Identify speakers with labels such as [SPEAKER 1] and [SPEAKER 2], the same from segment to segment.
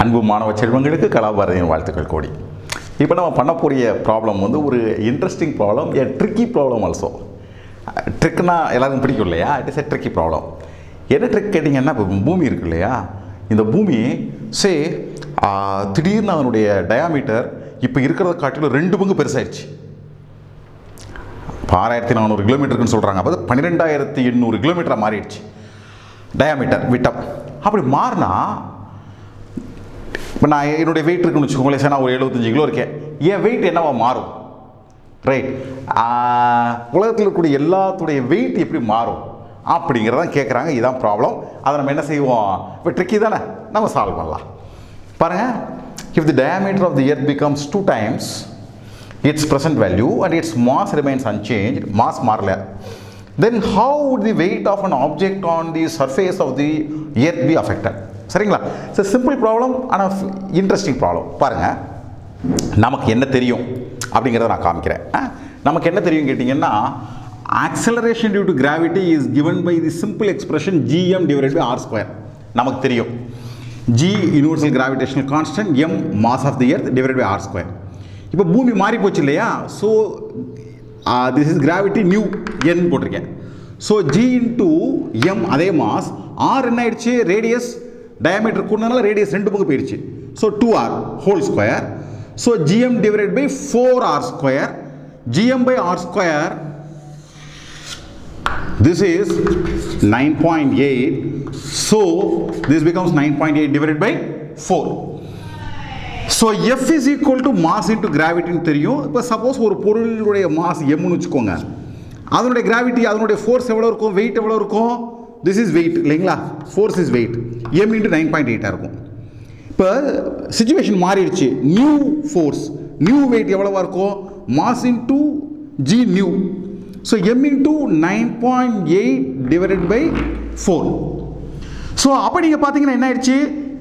[SPEAKER 1] அன்பு மாணவ செல்வங்களுக்கு கலாபாரதியின் வாழ்த்துக்கள் கோடி. இப்போ நம்ம பண்ணக்கூடிய ப்ராப்ளம் வந்து ஒரு இன்ட்ரெஸ்டிங் ப்ராப்ளம், ஏ ட்ரிக்கி ப்ராப்ளம் ஆல்சோ. ட்ரிக்னா எல்லாருக்கும் பிடிக்கும் இல்லையா? It is a tricky problem. என்ன ட்ரிக் கேட்டிங்கன்னா, இப்போ பூமி இருக்கு இல்லையா, இந்த பூமி திடீர்னு அதனுடைய டயாமீட்டர் இப்போ இருக்கிறத காட்டிலும் 2 பங்கு பெருசாகிடுச்சு. 6400 கிலோமீட்டருக்குன்னு சொல்கிறாங்க, அப்போ 12800 கிலோமீட்டராக மாறிடுச்சு டயாமீட்டர் விட்டம். அப்படி மாறினா, இப்போ நான் என்னுடைய வெயிட் இருக்குன்னு வச்சுக்கோங்களேன், சார் நான் ஒரு 75 கிலோ இருக்கேன், என் வெயிட் என்னவா மாறும்? ரைட், உலகத்தில் இருக்கக்கூடிய எல்லாத்துடைய வெயிட் எப்படி மாறும் அப்படிங்கிறதான் கேட்குறாங்க. இதுதான் ப்ராப்ளம். அதை நம்ம என்ன செய்வோம்? இப்போ ட்ரிக்கி தானே, நம்ம சால்வ் பண்ணலாம். பாருங்கள், if the diameter of the earth becomes 2 times its present value and its mass remains unchanged, mass மாறல, then how would the weight of an object on the surface of the earth be affected? சரிங்களா? It's simple problem, ஆனால் interesting problem. பாருங்கள், நமக்கு என்ன தெரியும் அப்படிங்கிறத நான் காமிக்கிறேன். நமக்கு என்ன தெரியும் கேட்டிங்கன்னா, acceleration due to gravity is given by the simple expression gm divided by r². நமக்கு தெரியும் g universal gravitational constant, m mass of the earth divided by r². இப்போ பூமி மாறி போச்சு இல்லையா? So this is gravity new n போட்டிருக்கேன். So g into m அதே mass, r என்ன ஆயிடுச்சு? ரேடியஸ் டயாமீட்டர் கூடனால ரேடியஸ் 2 பங்கு போயிடுச்சு. So 2r whole square. So gm divided by 4r². gm by r², this is 9.8. so this becomes 9.8 divided by 4. so F is equal to mass into gravity ன்னு தெரியும். இப்போ suppose ஒரு பொருளுடைய mass mன்னு வச்சுக்கோங்க, அதனுடைய gravity, அதனுடைய ஃபோர்ஸ் எவ்வளோ இருக்கும், வெயிட் எவ்வளோ இருக்கும்? திஸ் இஸ் வெயிட் இல்லைங்களா, force is weight, m into 9.8 இருக்கும். இப்போ சிச்சுவேஷன் மாறிடுச்சு, நியூ ஃபோர்ஸ், நியூ வெயிட் எவ்வளவா இருக்கும்? Mass into g new. So m into 9.8 divided by 4. So அப்போ நீங்கள் பார்த்தீங்கன்னா என்ன ஆயிடுச்சு?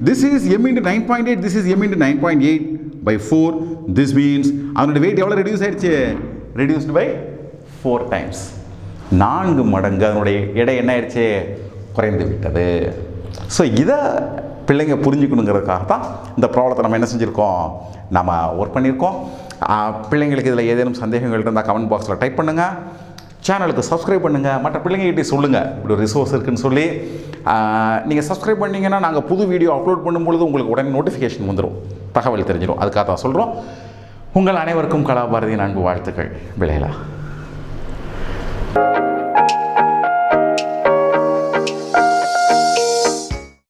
[SPEAKER 1] This is m into 9.8, this is m into 9.8 by 4. This means அதனுடைய வெயிட் எவ்வளோ ரெடியூஸ் ஆயிடுச்சு? Reduced by 4 times. 4 மடங்கு அதனுடைய எடை என்ன ஆயிடுச்சு? குறைந்து விட்டது. ஸோ இதை பிள்ளைங்க புரிஞ்சுக்கணுங்கிறதுக்காக தான் இந்த ப்ராப்ளத்தை நம்ம என்ன செஞ்சுருக்கோம், நம்ம ஒர்க் பண்ணியிருக்கோம். பிள்ளைங்களுக்கு இதில் ஏதேனும் சந்தேகங்கள் இருந்தால் கமெண்ட் பாக்ஸில் டைப் பண்ணுங்கள். சேனலுக்கு சப்ஸ்கிரைப் பண்ணுங்கள். மற்ற பிள்ளைங்ககிட்டே சொல்லுங்கள் இப்படி ஒரு ரிசோர்ஸ் இருக்குதுன்னு சொல்லி. நீங்கள் சப்ஸ்கிரைப் பண்ணிங்கன்னா நாங்கள் புது வீடியோ அப்லோட் பண்ணும்பொழுது உங்களுக்கு உடனே நோட்டிஃபிகேஷன் வந்துடும், தகவல் தெரிஞ்சிடும். அதுக்காக தான் சொல்கிறோம். உங்கள் அனைவருக்கும் கலாபாரதியின் அன்பு வாழ்த்துக்கள். விளையலா.